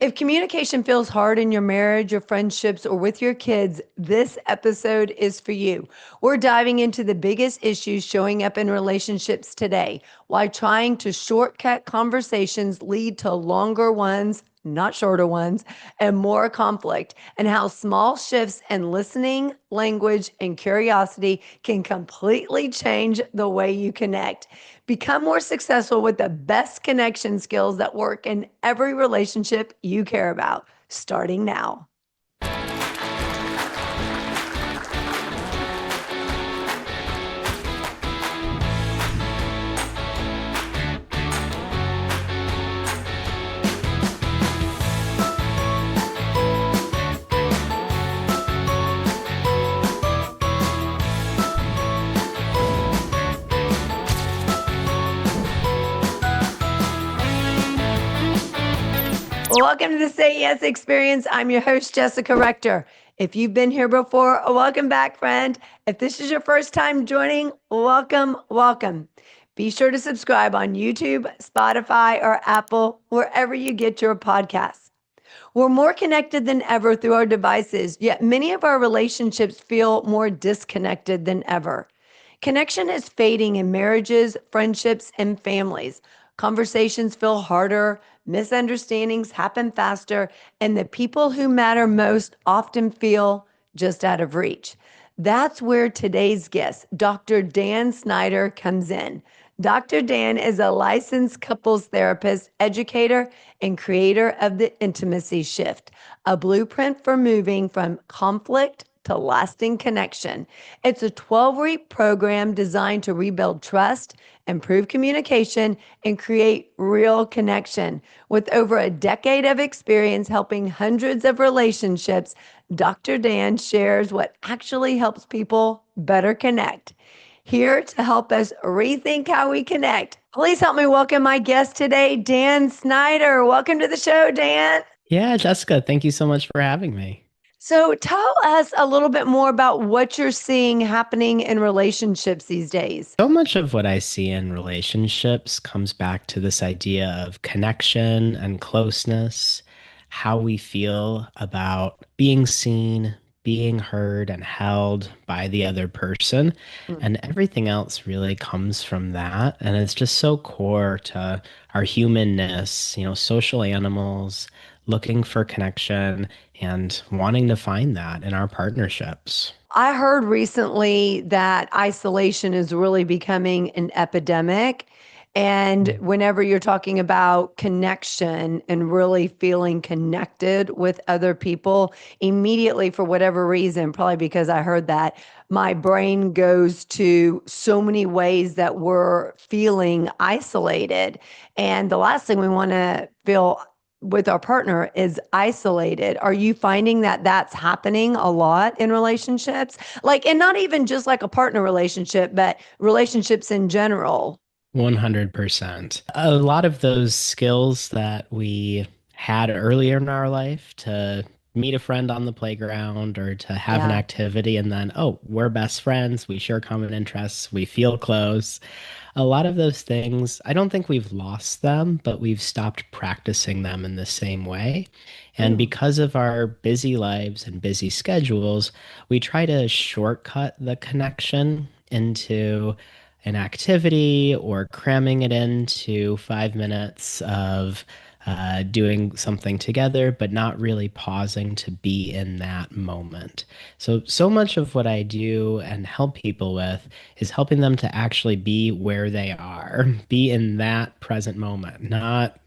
If communication feels hard in your marriage, your friendships, or with your kids, this episode is for you. We're diving into the biggest issues showing up in relationships today, why trying to shortcut conversations lead to longer ones, not shorter ones, and more conflict, and how small shifts in listening, language, and curiosity can completely change the way you connect. Become more successful with the best connection skills that work in every relationship you care about, starting now. Welcome to the Say Yes Experience. I'm your host, Jessica Rector. If you've been here before, welcome back, friend. If this is your first time joining, welcome, welcome. Be sure to subscribe on YouTube, Spotify, or Apple, wherever you get your podcasts. We're more connected than ever through our devices, yet many of our relationships feel more disconnected than ever. Connection is fading in marriages, friendships, and families. Conversations feel harder, misunderstandings happen faster, and the people who matter most often feel just out of reach. That's where today's guest, Dr. Dan Snyder, comes in. Dr. Dan is a licensed couples therapist, educator, and creator of the Intimacy Shift, a blueprint for moving from conflict to lasting connection. It's a 12-week program designed to rebuild trust, improve communication, and create real connection. With over a decade of experience helping hundreds of relationships, Dr. Dan shares what actually helps people better connect. Here to help us rethink how we connect. Please help me welcome my guest today, Dan Snyder. Welcome to the show, Dan. Yeah, Jessica, thank you so much for having me. So tell us a little bit more about what you're seeing happening in relationships these days. So much of what I see in relationships comes back to this idea of connection and closeness, how we feel about being seen, being heard, and held by the other person. And everything else really comes from that. And it's just so core to our humanness, social animals looking for connection and wanting to find that in our partnerships. I heard recently that isolation is really becoming an epidemic. And whenever you're talking about connection and really feeling connected with other people, immediately, for whatever reason, probably because I heard that, my brain goes to so many ways that we're feeling isolated. And the last thing we want to feel with our partner is isolated. Are you finding that that's happening a lot in relationships? Like, and not even just like a partner relationship, but relationships in general. 100%. A lot of those skills that we had earlier in our life to meet a friend on the playground or to have an Yeah. activity and then, oh, we're best friends, we share common interests, we feel close. A lot of those things, I don't think we've lost them, but we've stopped practicing them in the same way. And Mm. because of our busy lives and busy schedules, we try to shortcut the connection into an activity or cramming it into 5 minutes of doing something together, but not really pausing to be in that moment. So much of what I do and help people with is helping them to actually be where they are, be in that present moment, not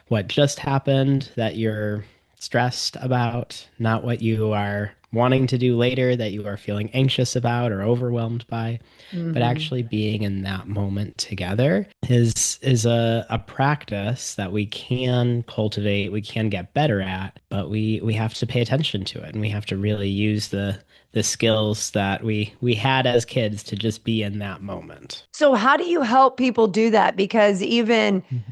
what just happened that you're stressed about, not what you are wanting to do later that you are feeling anxious about or overwhelmed by, but Hmm. actually being in that moment together is a practice that we can cultivate, we can get better at, but we have to pay attention to it and we have to really use the skills that we had as kids to just be in that moment. So, how do you help people do that? Because even Mhm.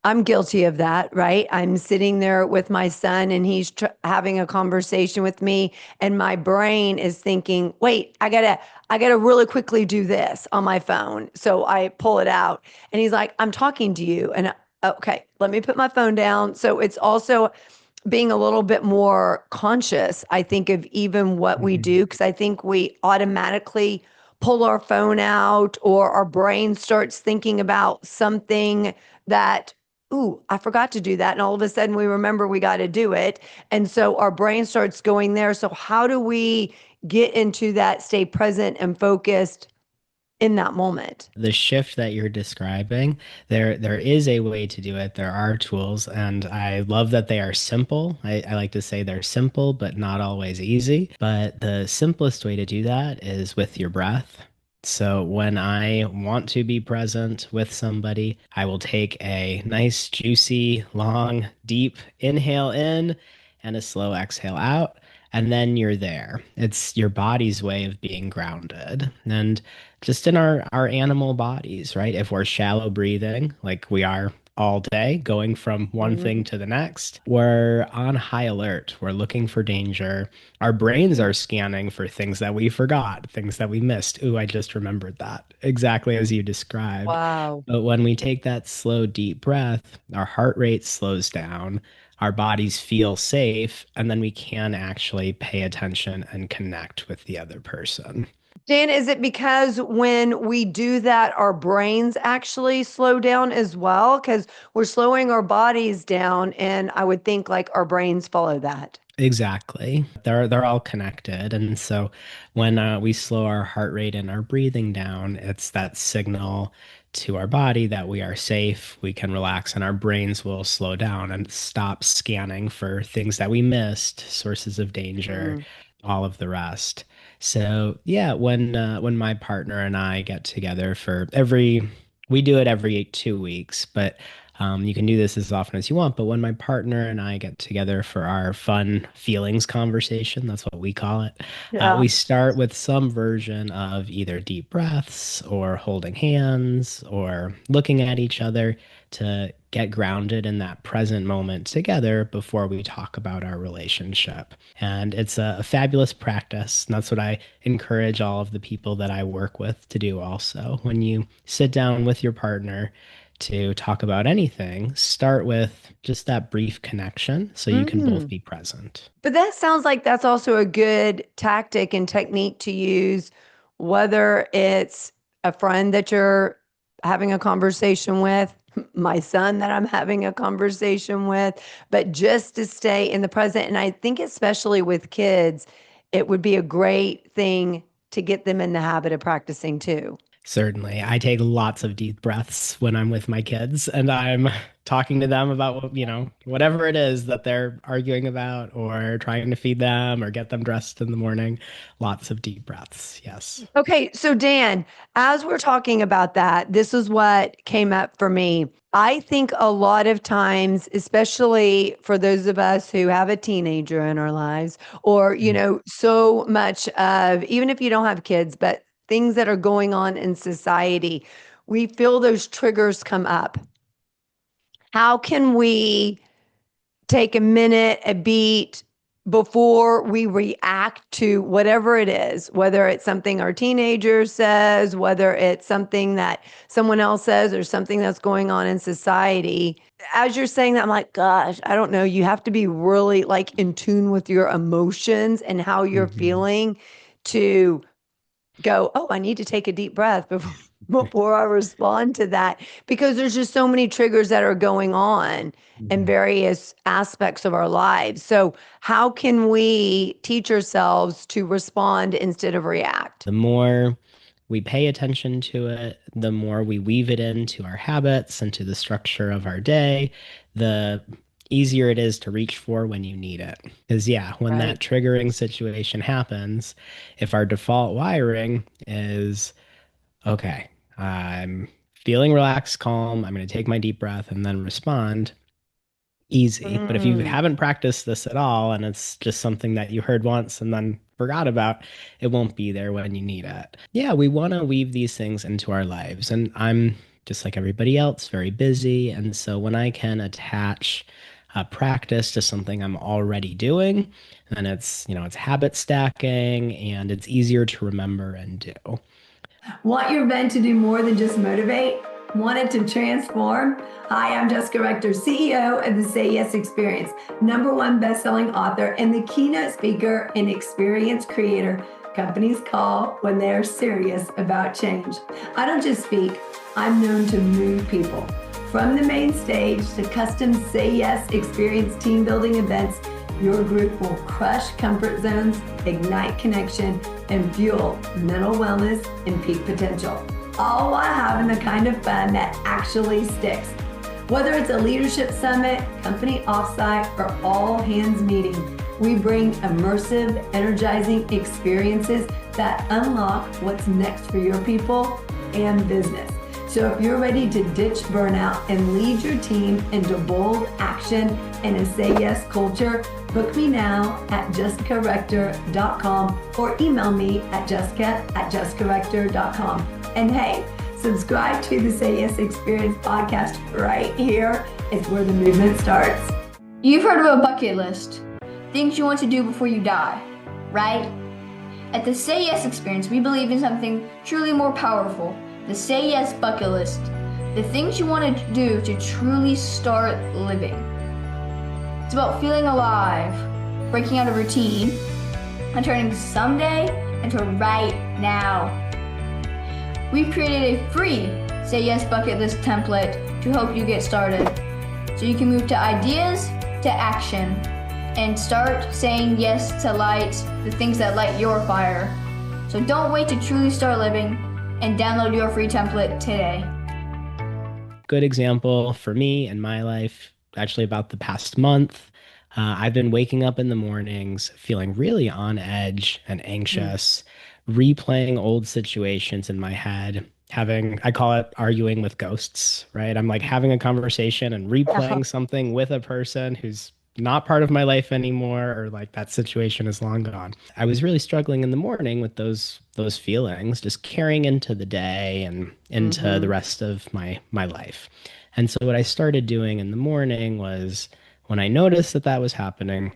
I'm guilty of that, right? I'm sitting there with my son and he's having a conversation with me and my brain is thinking, "Wait, I got to really quickly do this on my phone." So I pull it out and he's like, "I'm talking to you." And Okay, let me put my phone down. So it's also being a little bit more conscious, I think, of even what we Mhm. do, because I think we automatically pull our phone out or our brain starts thinking about something that, ooh, I forgot to do that. And all of a sudden we remember we got to do it. And so our brain starts going there. So, how do we get into that, stay present and focused in that moment? The shift that you're describing, there is a way to do it. There are tools, and I love that they are simple. I like to say they're simple, but not always easy. But the simplest way to do that is with your breath. So when I want to be present with somebody, I will take a nice, juicy, long, deep inhale in and a slow exhale out. And then you're there. It's your body's way of being grounded. And just in our animal bodies, right? If we're shallow breathing, like we are all day, going from one thing Mhm. to the next, we're on high alert. We're looking for danger. Our brains are scanning for things that we forgot, things that we missed. Ooh, I just remembered that. Exactly as you described. Wow. But when we take that slow, deep breath, our heart rate slows down, our bodies feel safe, and then we can actually pay attention and connect with the other person. Dan, is it because when we do that, our brains actually slow down as well? Because we're slowing our bodies down, and I would think like our brains follow that. Exactly. They're all connected. And so when we slow our heart rate and our breathing down, it's that signal to our body that we are safe, we can relax, and our brains will slow down and stop scanning for things that we missed, sources of danger, Mm. all of the rest. So yeah, when my partner and I get together we do it every 2 weeks, but you can do this as often as you want, but when my partner and I get together for our fun feelings conversation, that's what we call it, Yeah. we start with some version of either deep breaths or holding hands or looking at each other to get grounded in that present moment together before we talk about our relationship. And it's a fabulous practice. And that's what I encourage all of the people that I work with to do also. When you sit down with your partner, to talk about anything, start with just that brief connection so you can both Mm. be present. But that sounds like that's also a good tactic and technique to use, whether it's a friend that you're having a conversation with, my son that I'm having a conversation with, but just to stay in the present. And I think, especially with kids, it would be a great thing to get them in the habit of practicing too. Certainly. I take lots of deep breaths when I'm with my kids and I'm talking to them about, whatever it is that they're arguing about or trying to feed them or get them dressed in the morning. Lots of deep breaths. Yes. Okay, so Dan, as we're talking about that, this is what came up for me. I think a lot of times, especially for those of us who have a teenager in our lives, or, so much of, even if you don't have kids, but things that are going on in society, we feel those triggers come up. How can we take a minute, a beat before we react to whatever it is, whether it's something our teenager says, whether it's something that someone else says, or something that's going on in society? As you're saying that, I'm like, gosh, I don't know. You have to be really like in tune with your emotions and how you're Mhm. feeling to go, oh, I need to take a deep breath before I respond to that, because there's just so many triggers that are going on in Mhm. various aspects of our lives. So, how can we teach ourselves to respond instead of react? The more we pay attention to it, the more we weave it into our habits and to the structure of our day, the easier it is to reach for when you need it. Because, yeah, when Right. that triggering situation happens, if our default wiring is, okay, I'm feeling relaxed, calm, I'm going to take my deep breath and then respond, easy. But if you Mm. haven't practiced this at all and it's just something that you heard once and then forgot about, it won't be there when you need it. Yeah, we want to weave these things into our lives. And I'm just like everybody else, very busy. And so when I can attach practice to something I'm already doing, then it's habit stacking and it's easier to remember and do. Want your event to do more than just motivate? Wanted to transform? Hi, I'm Jessica Rector, CEO of the Say Yes Experience, #1 best-selling author and the keynote speaker and experience creator companies call when they are serious about change. I don't just speak, I'm known to move people. From the main stage to custom Say Yes Experience team building events, your group will crush comfort zones, ignite connection, and fuel mental wellness and peak potential, all while having the kind of fun that actually sticks. Whether it's a leadership summit, company offsite, or all hands meeting, we bring immersive, energizing experiences that unlock what's next for your people and business. So if you're ready to ditch burnout and lead your team into bold action and a Say Yes culture, book me now at jessicarector.com or email me at jessica@jessicarector.com. And hey, subscribe to the Say Yes Experience podcast right here. It's where the movement starts. You've heard of a bucket list, things you want to do before you die, right? At the Say Yes Experience, we believe in something truly more powerful, the Say Yes bucket list, the things you want to do to truly start living. It's about feeling alive, breaking out of routine, and turning someday into right now. We've created a free Say Yes bucket list template to help you get started, so you can move to ideas to action and start saying yes to light, the things that light your fire. So don't wait to truly start living, and download your free template today. Good example for me in my life, actually about the past month. I've been waking up in the mornings feeling really on edge and anxious, replaying old situations in my head, I call it arguing with ghosts, right? I'm like having a conversation and replaying something with a person who's not part of my life anymore, or like that situation is long gone. I was really struggling in the morning with those feelings, just carrying into the day and into the rest of my life. And so what I started doing in the morning was, when I noticed that that was happening,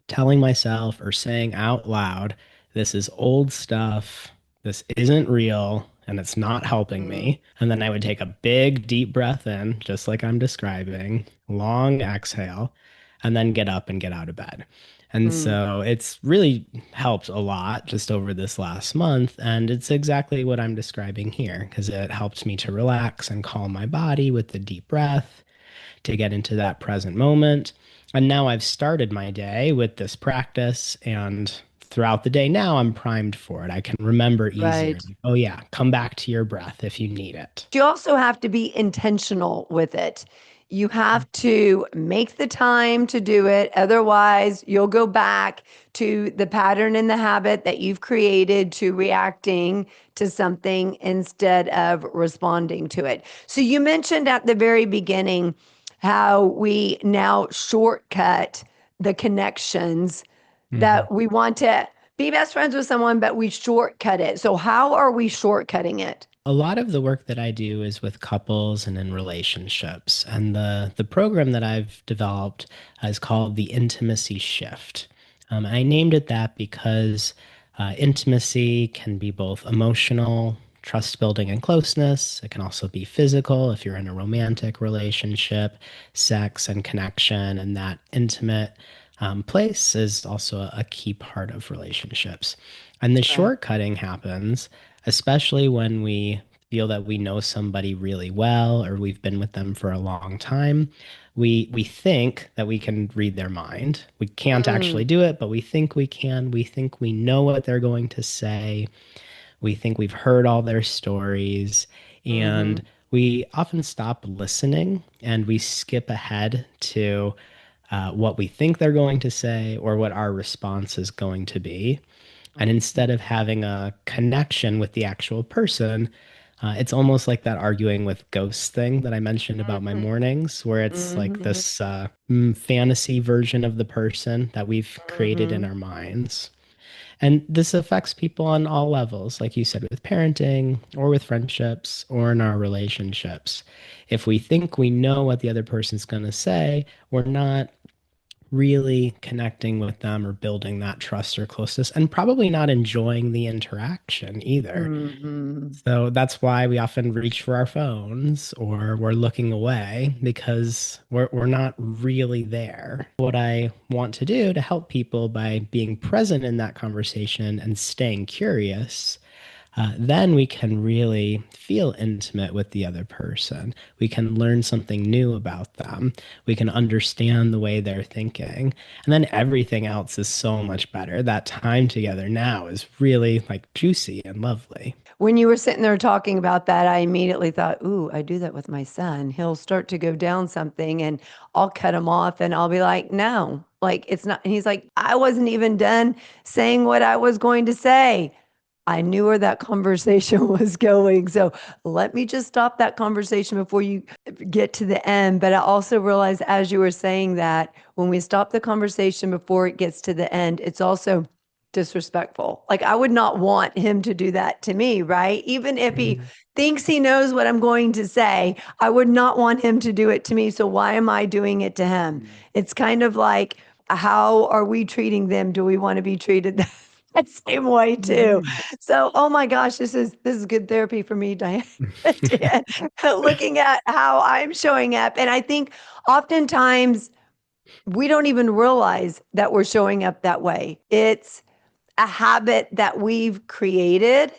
telling myself or saying out loud, this is old stuff, this isn't real, and it's not helping me. And then I would take a big, deep breath in, just like I'm describing, long exhale, and then get up and get out of bed. And so it's really helped a lot just over this last month. And it's exactly what I'm describing here, because it helped me to relax and calm my body with the deep breath, to get into that present moment. And now I've started my day with this practice, and throughout the day now I'm primed for it. I can remember easier. Right. Oh yeah, come back to your breath if you need it. You also have to be intentional with it. You have to make the time to do it. Otherwise, you'll go back to the pattern and the habit that you've created to reacting to something instead of responding to it. So, you mentioned at the very beginning how we now shortcut the connections that we want to be best friends with someone, but we shortcut it. So, how are we shortcutting it? A lot of the work that I do is with couples and in relationships. And the program that I've developed is called the Intimacy Shift. I named it that because intimacy can be both emotional, trust building, and closeness. It can also be physical if you're in a romantic relationship, sex and connection, and that intimate place is also a key part of relationships. And the shortcutting happens especially when we feel that we know somebody really well or we've been with them for a long time. We think that we can read their mind. We can't actually do it, but we think we can. We think we know what they're going to say. We think we've heard all their stories, and we often stop listening and we skip ahead to what we think they're going to say or what our response is going to be. And instead of having a connection with the actual person, it's almost like that arguing with ghosts thing that I mentioned about my mornings, where it's like this fantasy version of the person that we've created in our minds. And this affects people on all levels, like you said, with parenting or with friendships or in our relationships. If we think we know what the other person's going to say, we're not really connecting with them or building that trust or closeness, and probably not enjoying the interaction either. Hmm. So that's why we often reach for our phones or we're looking away because we're not really there. What I want to do to help people by being present in that conversation and staying curious, then we can really feel intimate with the other person. We can learn something new about them. We can understand the way they're thinking. And then everything else is so much better. That time together now is really like juicy and lovely. When you were sitting there talking about that, I immediately thought, ooh, I do that with my son. He'll start to go down something and I'll cut him off and I'll be like, no, like it's not. And he's like, I wasn't even done saying what I was going to say. I knew where that conversation was going. So let me just stop that conversation before you get to the end. But I also realized as you were saying that when we stop the conversation before it gets to the end, it's also disrespectful. Like I would not want him to do that to me, right? Even if he Mhm. thinks he knows what I'm going to say, I would not want him to do it to me. So why am I doing it to him? It's kind of like, how are we treating them? Do we want to be treated that same way too? Mhm. So, oh my gosh, this is good therapy for me, Diane. Dan, looking at how I'm showing up. And I think oftentimes we don't even realize that we're showing up that way. It's a habit that we've created,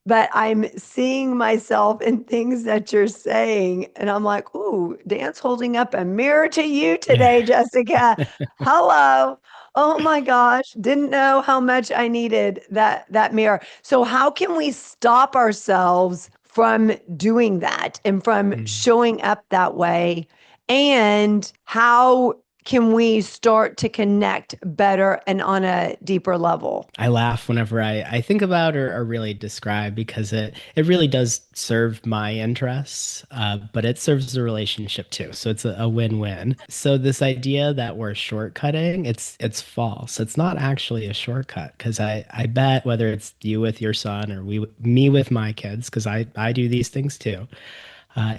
but I'm seeing myself in things that you're saying. And I'm like, ooh, Dan's holding up a mirror to you today, Jessica. Hello. Oh my gosh. Didn't know how much I needed that mirror. So how can we stop ourselves from doing that and from Mhm. showing up that way? And how can we start to connect better and on a deeper level? I laugh whenever I think about or really describe because it really does serve my interests, but it serves the relationship too. So it's a win-win. So this idea that we're shortcutting, it's false. It's not actually a shortcut because I bet whether it's you with your son or me with my kids, because I do these things too.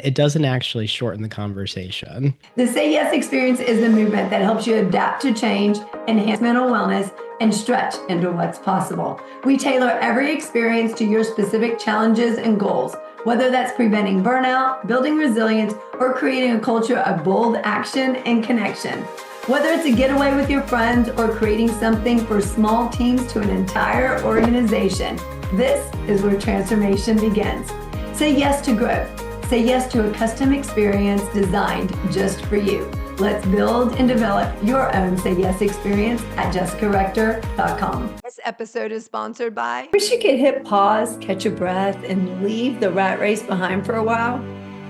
It doesn't actually shorten the conversation. The Say Yes experience is the movement that helps you adapt to change, enhance mental wellness, and stretch into what's possible. We tailor every experience to your specific challenges and goals, whether that's preventing burnout, building resilience, or creating a culture of bold action and connection. Whether it's a getaway with your friends or creating something for small teams to an entire organization, this is where transformation begins. Say yes to growth. Say yes to a custom experience designed just for you. Let's build and develop your own Say Yes experience at jessicarector.com. This episode is sponsored by. Wish you could hit pause, catch a breath, and leave the rat race behind for a while?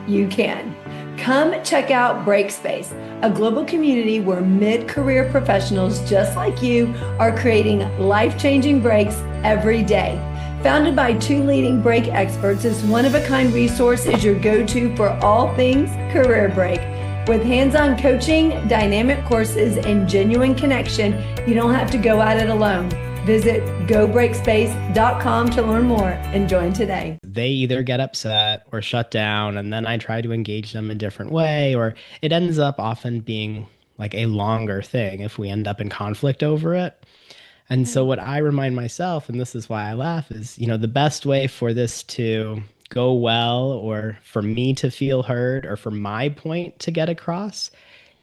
You can. Come check out Breakspace, a global community where mid-career professionals just like you are creating life-changing breaks every day. Founded by two leading break experts, this one-of-a-kind resource is your go-to for all things career break. With hands-on coaching, dynamic courses, and genuine connection, you don't have to go at it alone. Visit gobreakspace.com to learn more and join today. They either get upset or shut down, and then I try to engage them a different way, or it ends up often being like a longer thing if we end up in conflict over it. And so what I remind myself, and this is why I laugh, is, the best way for this to go well or for me to feel heard or for my point to get across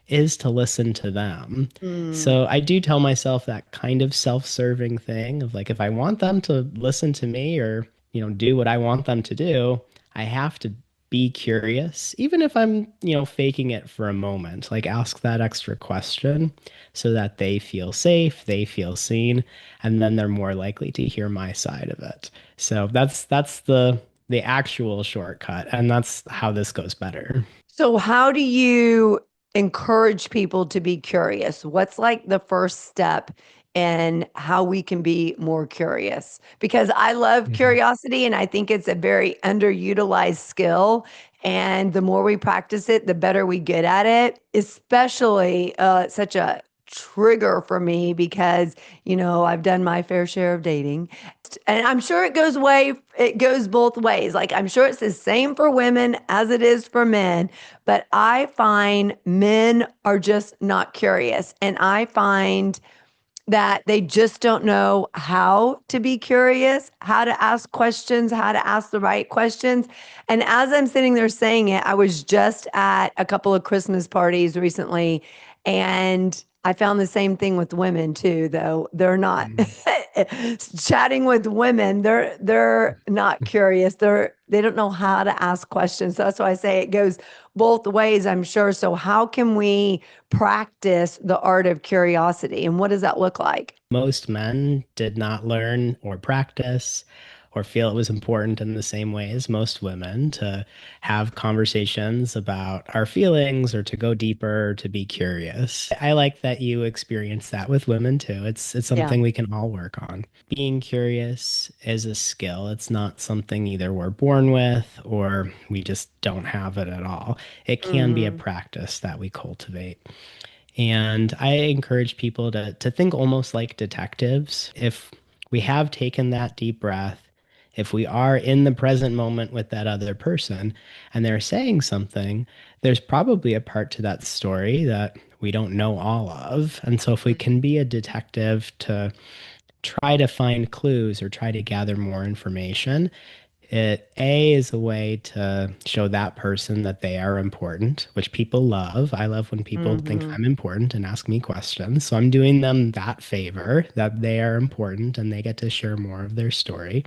is to listen to them. Mm. So I do tell myself that kind of self-serving thing of like, if I want them to listen to me or, do what I want them to do, I have to be curious, even if I'm, faking it for a moment, like ask that extra question so that they feel safe, they feel seen, and then they're more likely to hear my side of it. So that's the actual shortcut, and that's how this goes better. So, how do you encourage people to be curious? What's like the first step in how we can be more curious? Because I love Mhm. curiosity and I think it's a very underutilized skill. And the more we practice it, the better we get at it, especially such a trigger for me because, I've done my fair share of dating. And I'm sure it goes both ways. Like I'm sure it's the same for women as it is for men, but I find men are just not curious. And I find that they just don't know how to be curious, how to ask questions, how to ask the right questions. And as I'm sitting there saying it, I was just at a couple of Christmas parties recently, and I found the same thing with women too, though they're not Mhm. chatting with women. They're not curious. They don't know how to ask questions. So that's why I say it goes both ways, I'm sure. So how can we practice the art of curiosity, and what does that look like? Most men did not learn or practice or feel it was important in the same way as most women to have conversations about our feelings or to go deeper, to be curious. I like that you experience that with women too. It's Yeah. something we can all work on. Being curious is a skill. It's not something either we're born with or we just don't have it at all. It can be a Hmm. practice that we cultivate. And I encourage people to think almost like detectives. If we have taken that deep breath, if we are in the present moment with that other person and they're saying something, there's probably a part to that story that we don't know all of. And so if we can be a detective to try to find clues or try to gather more information, it A is a way to show that person that they are important, which people love. I love when people think Hmm. I'm important and ask me questions. So I'm doing them that favor that they are important and they get to share more of their story.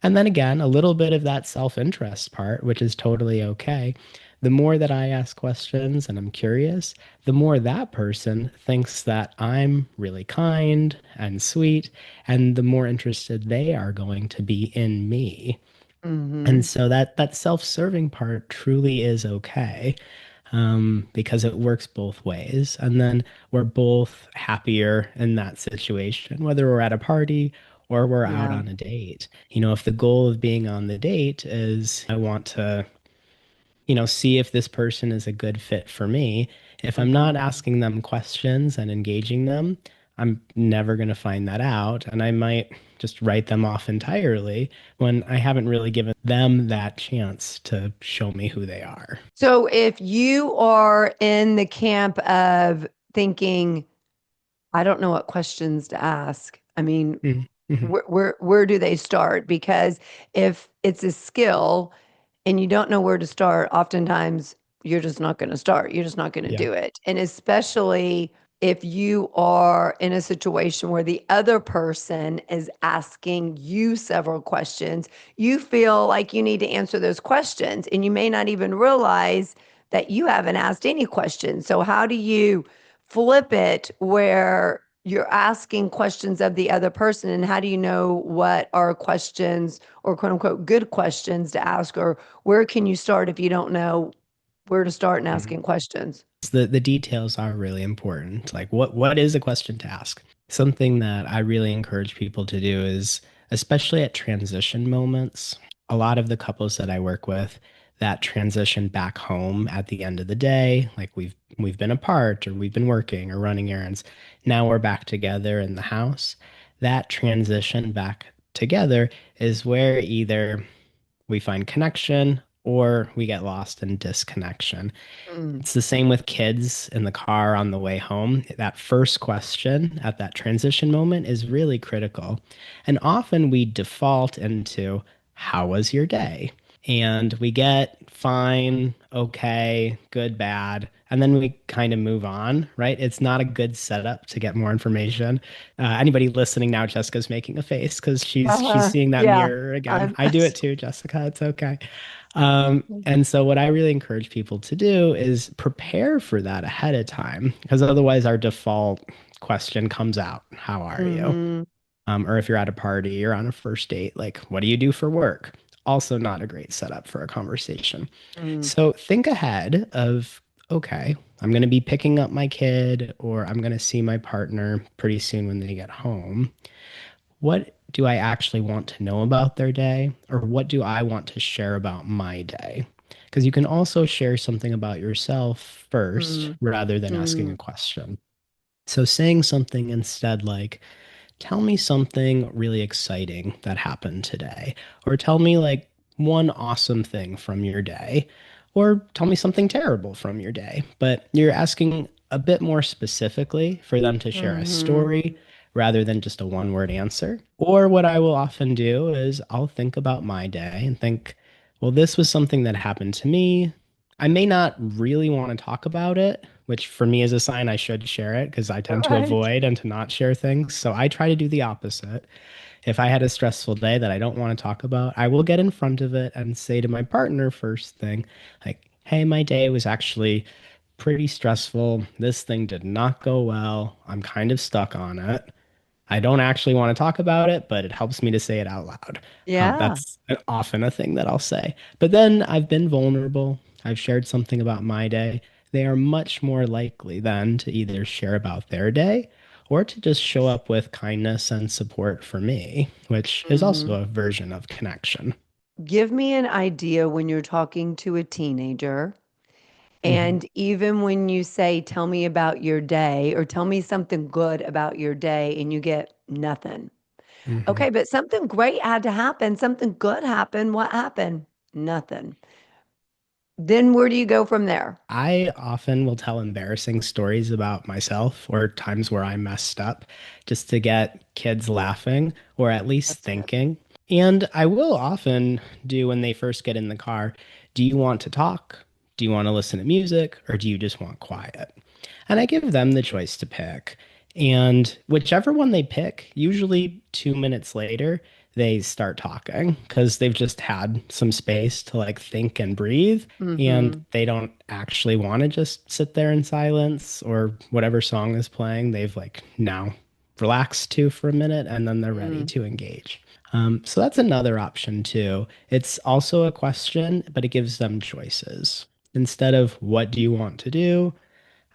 And then again, a little bit of that self-interest part, which is totally okay. The more that I ask questions and I'm curious, the more that person thinks that I'm really kind and sweet, and the more interested they are going to be in me. And Hmm. so that self-serving part truly is okay, because it works both ways. And then we're both happier in that situation, whether we're at a party or we're out Yeah. on a date. If the goal of being on the date is I want to see if this person is a good fit for me. If I'm not Hmm. asking them questions and engaging them, I'm never going to find that out. And I might just write them off entirely when I haven't really given them that chance to show me who they are. So if you are in the camp of thinking, I don't know what questions to ask, I mean, Mhm. Mhm. where do they start? Because if it's a skill and you don't know where to start, oftentimes you're just not going to start. You're just not going to Yeah. do it. And especially if you are in a situation where the other person is asking you several questions, you feel like you need to answer those questions, and you may not even realize that you haven't asked any questions. So, how do you flip it where you're asking questions of the other person? And how do you know what are questions or quote unquote good questions to ask? Or where can you start if you don't know where to start in Mhm. asking questions? The details are really important. Like what is a question to ask? Something that I really encourage people to do is, especially at transition moments, a lot of the couples that I work with that transition back home at the end of the day, like we've been apart or we've been working or running errands, now we're back together in the house. That transition back together is where either we find connection or we get lost in disconnection. Mm, It's the same with kids in the car on the way home. That first question at that transition moment is really critical. And often we default into, how was your day? And we get fine, okay, good, bad. And then we kind of move on, right? It's not a good setup to get more information. Anybody listening now, Jessica's making a face because she's seeing that yeah. mirror again. I'm, I do it too, Jessica. It's okay. And so what I really encourage people to do is prepare for that ahead of time, because otherwise our default question comes out, how are you? hmm. Or if you're at a party or on a first date, like, what do you do for work? Also not a great setup for a conversation. Mm, So think ahead of, okay, I'm going to be picking up my kid or I'm going to see my partner pretty soon when they get home. What do I actually want to know about their day? Or what do I want to share about my day? Because you can also share something about yourself first mm, rather than asking mm. a question. So saying something instead like, tell me something really exciting that happened today, or tell me like one awesome thing from your day, or tell me something terrible from your day. But you're asking a bit more specifically for them to share a Mm-hmm. story rather than just a one word answer. Or what I will often do is I'll think about my day and think, well, this was something that happened to me. I may not really want to talk about it, which for me is a sign I should share it because I tend to Right. avoid and to not share things. So I try to do the opposite. If I had a stressful day that I don't want to talk about, I will get in front of it and say to my partner first thing, like, hey, my day was actually pretty stressful. This thing did not go well. I'm kind of stuck on it. I don't actually want to talk about it, but it helps me to say it out loud. Yeah. That's often a thing that I'll say. But then I've been vulnerable. I've shared something about my day. They are much more likely then to either share about their day or to just show up with kindness and support for me, which is Mm-hmm. also a version of connection. Give me an idea when you're talking to a teenager. Hmm. And even when you say, tell me about your day or tell me something good about your day, and you get nothing. Hmm. Okay, but something great had to happen. Something good happened. What happened? Nothing. Then where do you go from there? I often will tell embarrassing stories about myself or times where I messed up just to get kids laughing or at least That's good. thinking. And I will often do when they first get in the car, do you want to talk? Do you want to listen to music or do you just want quiet? And I give them the choice to pick. And whichever one they pick, usually 2 minutes later, they start talking because they've just had some space to like think and breathe. And Mm-hmm. they don't actually want to just sit there in silence or whatever song is playing. They've like now relaxed to for a minute and then they're ready Mm. to engage. So that's another option too. It's also a question, but it gives them choices. Instead of what do you want to do?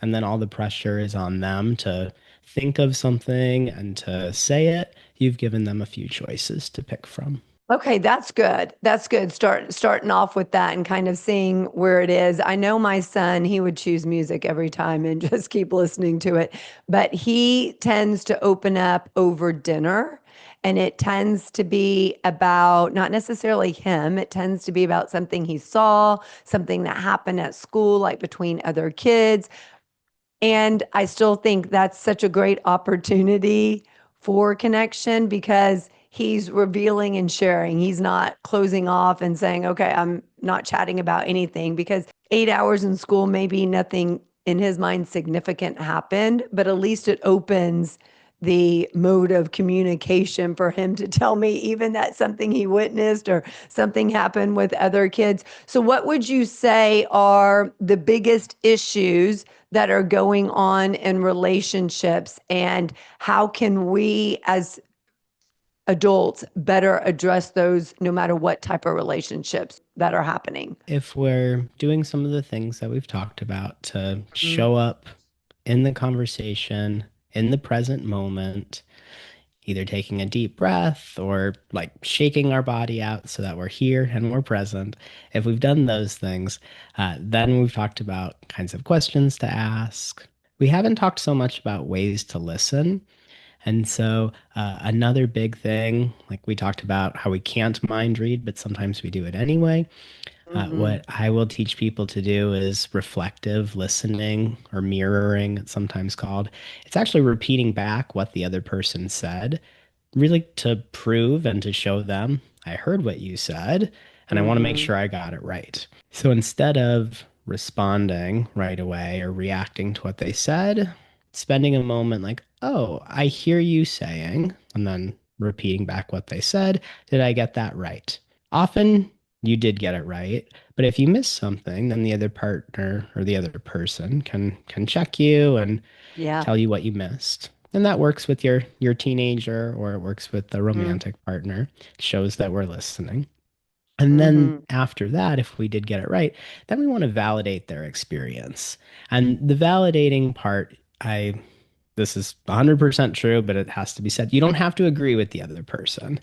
And then all the pressure is on them to think of something and to say it. You've given them a few choices to pick from. Okay, that's good. That's good. Starting off with that and kind of seeing where it is. I know my son, he would choose music every time and just keep listening to it, but he tends to open up over dinner. And it tends to be about not necessarily him, it tends to be about something he saw, something that happened at school, like between other kids. And I still think that's such a great opportunity for connection because he's revealing and sharing. He's not closing off and saying, okay, I'm not chatting about anything because 8 hours in school, maybe nothing in his mind significant happened, but at least it opens the mode of communication for him to tell me even that something he witnessed or something happened with other kids. So, what would you say are the biggest issues that are going on in relationships, and how can we as adults better address those no matter what type of relationships that are happening? If we're doing some of the things that we've talked about to Mm, show up in the conversation, in the present moment, either taking a deep breath or like shaking our body out so that we're here and we're present. If we've done those things, then we've talked about kinds of questions to ask. We haven't talked so much about ways to listen. And so, another big thing, like we talked about how we can't mind read, but sometimes we do it anyway. mhm, What I will teach people to do is reflective listening or mirroring, it's sometimes called. It's actually repeating back what the other person said really to prove and to show them I heard what you said and I want to make mhm. sure I got it right. So instead of responding right away or reacting to what they said, spending a moment like, oh, I hear you saying, and then repeating back what they said. Did I get that right? Often you did get it right, but if you miss something, then the other partner or the other person can check you and Yeah. tell you what you missed. And that works with your teenager or it works with the Mm, romantic partner. It shows that we're listening. And then mhm. after that, if we did get it right, then we want to validate their experience. And the validating part, this is 100% true, but it has to be said. You don't have to agree with the other person.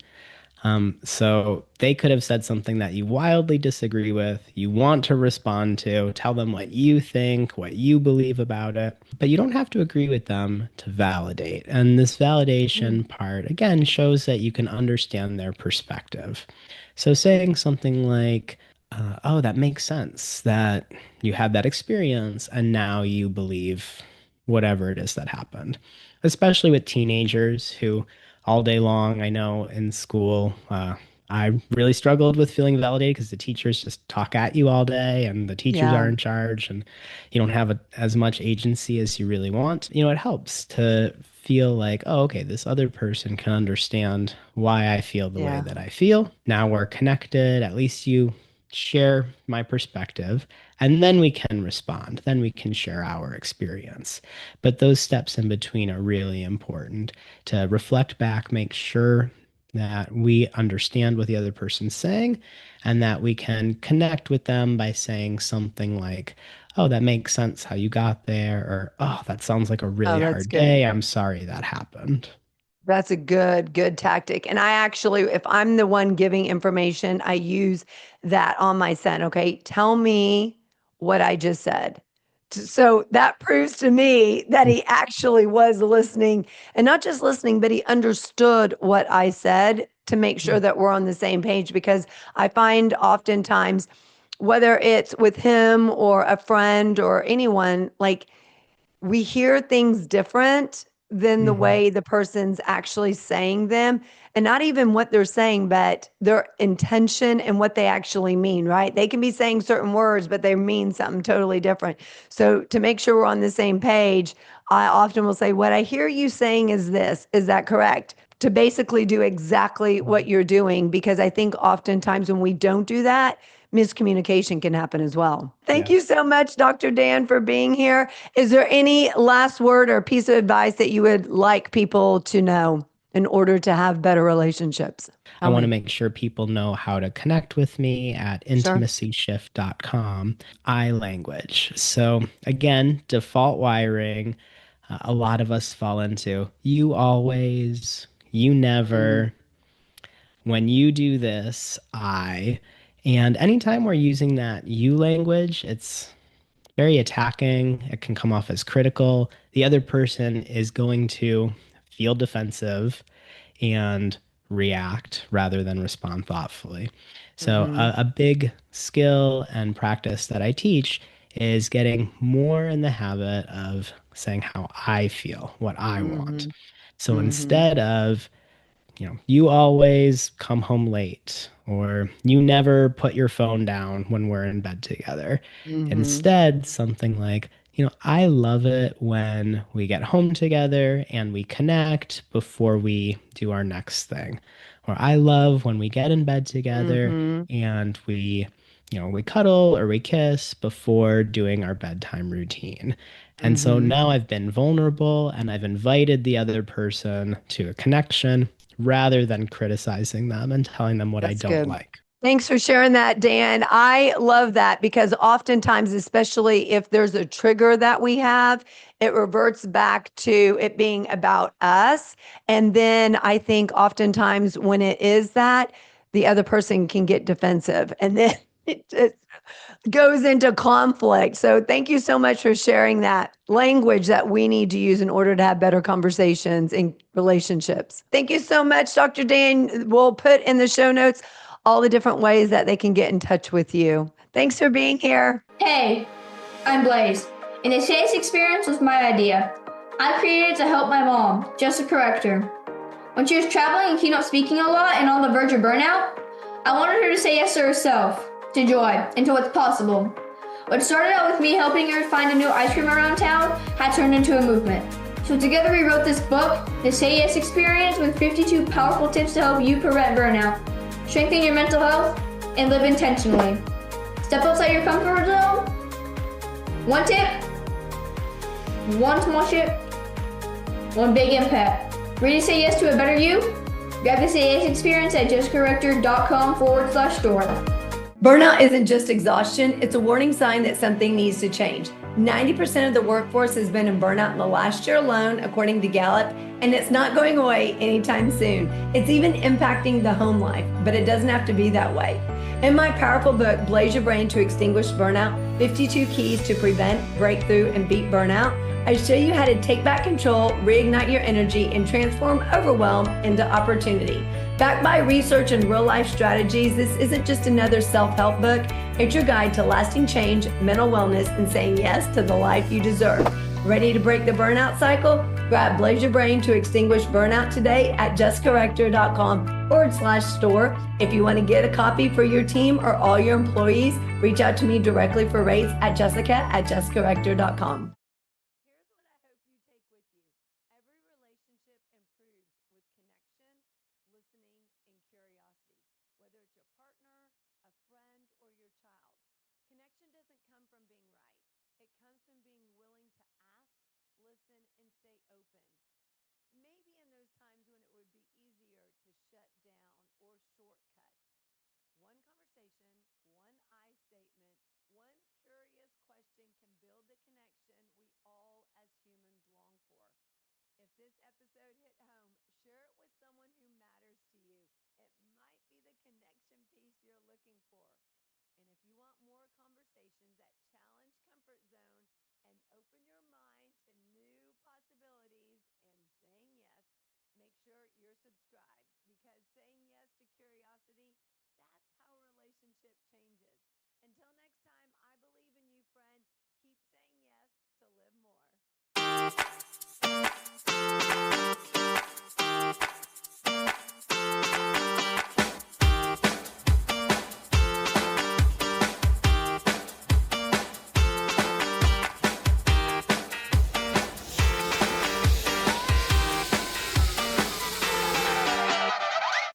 So they could have said something that you wildly disagree with, you want to respond to, tell them what you think, what you believe about it, but you don't have to agree with them to validate. And this validation part, again, shows that you can understand their perspective. So saying something like, oh, that makes sense that you had that experience and now you believe whatever it is that happened, especially with teenagers who all day long. I know in school, I really struggled with feeling validated because the teachers just talk at you all day and the teachers Yeah. are in charge and you don't have as much agency as you really want. It helps to feel like, oh, okay, this other person can understand why I feel the way Yeah. that I feel. Now we're connected. At least you share my perspective, and then we can respond. Then we can share our experience. But those steps in between are really important to reflect back, make sure that we understand what the other person's saying, and that we can connect with them by saying something like, oh, that makes sense how you got there, or oh, that sounds like a Oh, really that's hard good. day. I'm sorry that happened. That's a good tactic. And I actually, if I'm the one giving information, I use that on my son. Okay. Tell me what I just said. So that proves to me that he actually was listening and not just listening, but he understood what I said to make sure that we're on the same page. Because I find oftentimes, whether it's with him or a friend or anyone, like we hear things different than the Mhm. way the person's actually saying them. And not even what they're saying, but their intention and what they actually mean, right? They can be saying certain words, but they mean something totally different. So, to make sure we're on the same page, I often will say, what I hear you saying is this. Is that correct? To basically do exactly what you're doing, because I think oftentimes when we don't do that, miscommunication can happen as well. Thank Yeah. you so much, Dr. Dan, for being here. Is there any last word or piece of advice that you would like people to know in order to have better relationships? I Tell want to me. make sure people know how to connect with me at Sure. intimacyshift.com. I language. So, again, default wiring, a lot of us fall into you always, you Mm, never, when you do this, I. And anytime we're using that you language, it's very attacking. It can come off as critical. The other person is going to feel defensive and react rather than respond thoughtfully. So, mhm, a big skill and practice that I teach is getting more in the habit of saying how I feel, what I want. mhm, So mhm, instead of you always come home late, or you never put your phone down when we're in bed together. mhm, Instead, something like, I love it when we get home together and we connect before we do our next thing. Or I love when we get in bed together mhm, and we cuddle or we kiss before doing our bedtime routine. And so mhm. now I've been vulnerable and I've invited the other person to a connection rather than criticizing them and telling them what I That's don't good. like. Thanks for sharing that, Dan. I love that because oftentimes, especially if there's a trigger that we have, it reverts back to it being about us. And then I think oftentimes when it is that, the other person can get defensive and then it goes into conflict. So thank you so much for sharing that language that we need to use in order to have better conversations in relationships. Thank you so much, Dr. Dan. We'll put in the show notes all the different ways that they can get in touch with you. Thanks for being here. Hey, I'm Blaze, and the CS experience was my idea. I created it to help my mom, Jessica Rector. When she was traveling and keynote speaking a lot and on the verge of burnout, I wanted her to say yes to herself, to joy, and to what's possible. What started out with me helping her find a new ice cream around town had turned into a movement. So together we wrote this book, The Say Yes Experience, with 52 powerful tips to help you prevent burnout, strengthen your mental health, and live intentionally. Step outside your comfort zone. One tip, one small shift, one big impact. Ready to say yes to a better you? Grab the Say Yes experience at justcorrector.com/store. Burnout isn't just exhaustion, it's a warning sign that something needs to change. 90% of the workforce has been in burnout in the last year alone, according to Gallup, and it's not going away anytime soon. It's even impacting the home life, but it doesn't have to be that way. In my powerful book, Blaze Your Brain to Extinguish Burnout, 52 Keys to Prevent, Breakthrough, and Beat Burnout, I show you how to take back control, reignite your energy, and transform overwhelm into opportunity. Backed by research and real-life strategies, this isn't just another self-help book. It's your guide to lasting change, mental wellness, and saying yes to the life you deserve. Ready to break the burnout cycle? Grab Blaze Your Brain to Extinguish Burnout today at jessicarector.com/store. If you want to get a copy for your team or all your employees, reach out to me directly for rates at jessica@jessicarector.com. Here's what I hope you take with you. Every relationship improves with connection, listening, and curiosity, whether it's your partner, a friend, or your child. Connection doesn't come from being right. It comes from being willing to ask, listen, and stay open. Maybe in those times when it would be easier to shut down or shortcut. One conversation, one I statement, one curious question can build the connection we all as humans long for. If this episode hit home, share it with someone who matters to you. It might be the connection piece you're looking for. And if you want more conversations that challenge comfort zone and open your mind to new possibilities and saying yes, make sure you're subscribed, because saying yes to curiosity, that's how relationship changes. Until next time, I believe in you, friend.